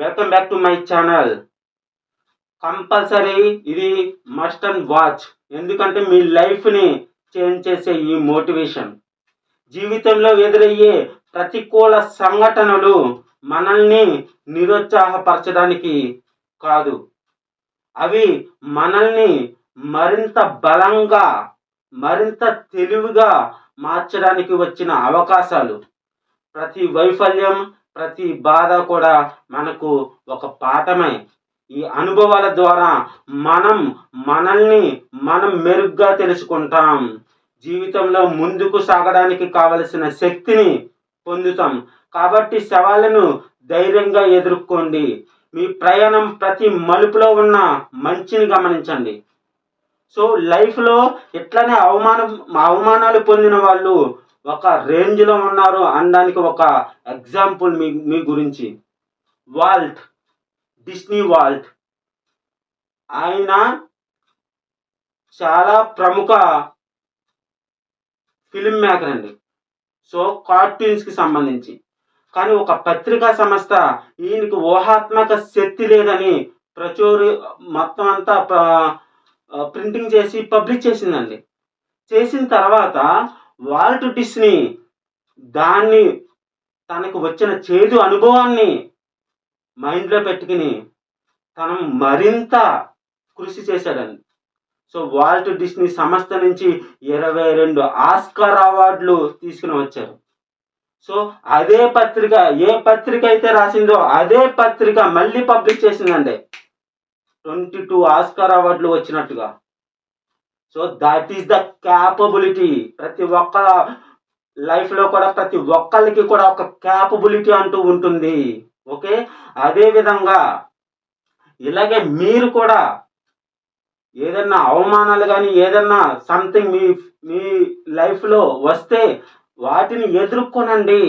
Welcome back to my channel. Compulsory ఇది must and watch. ఎందుకంటే మీ లైఫ్ని చేంజ్ చేసే ఈ మోటివేషన్. జీవితంలో ఎదురయ్యే ప్రతికూల సంఘటనలు మనల్ని నిరుత్సాహపరచడానికి కాదు, అవి మనల్ని మరింత బలంగా, మరింత తెలివిగా మార్చడానికి వచ్చిన అవకాశాలు. ప్రతి వైఫల్యం, ప్రతి బాధ కూడా మనకు ఒక పాఠమే. ఈ అనుభవాల ద్వారా మనం మెరుగ్గా తెలుసుకుంటాం. జీవితంలో ముందుకు సాగడానికి కావలసిన శక్తిని పొందుతాం. కాబట్టి సవాళ్ళను ధైర్యంగా ఎదుర్కోండి. మీ ప్రయాణం ప్రతి మలుపులో ఉన్న మంచిని గమనించండి. సో లైఫ్లో ఇట్లనే అవమానాలు పొందిన వాళ్ళు ఒక రేంజ్లో ఉన్నారు అనడానికి ఒక ఎగ్జాంపుల్ మీ గురించి డిస్నీ వాల్ట్. ఆయన చాలా ప్రముఖ ఫిల్మ్ మేకర్ అండి. సో కార్టూన్స్కి సంబంధించి. కానీ ఒక పత్రికా సంస్థ ఈయనకి ఊహాత్మక శక్తి లేదని మొత్తం అంతా ప్రింటింగ్ చేసి పబ్లిష్ చేసిందండి. చేసిన తర్వాత వాల్ట్ డిస్నీ దాన్ని తనకు వచ్చిన చేదు అనుభవాన్ని మైండ్లో పెట్టుకుని తను మరింత కృషి చేశాడండి. సో వాల్ట్ డిస్నీ సంస్థ నుంచి 22 ఆస్కార్ అవార్డులు తీసుకుని వచ్చారు. సో అదే పత్రిక, ఏ పత్రిక అయితే రాసిందో అదే పత్రిక మళ్ళీ పబ్లిష్ చేసిందండి 22 ఆస్కార్ అవార్డులు వచ్చినట్టుగా. So that is the capability. ప్రతి ఒక్క లైఫ్లో కూడా ప్రతి ఒక్కరికి కూడా ఒక క్యాపబిలిటీ అంటూ ఉంటుంది. ఓకే, అదేవిధంగా ఇలాగే మీరు కూడా ఏదన్నా అవమానాలు కానీ ఏదన్నా సంథింగ్ మీ లైఫ్లో వస్తే వాటిని ఎదుర్కొనండి.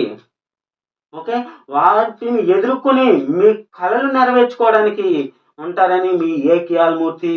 ఓకే, వాటిని ఎదుర్కొని మీ కలలు నెరవేర్చుకోవడానికి ఉంటారని మీ ఏకేఆర్ మూర్తి.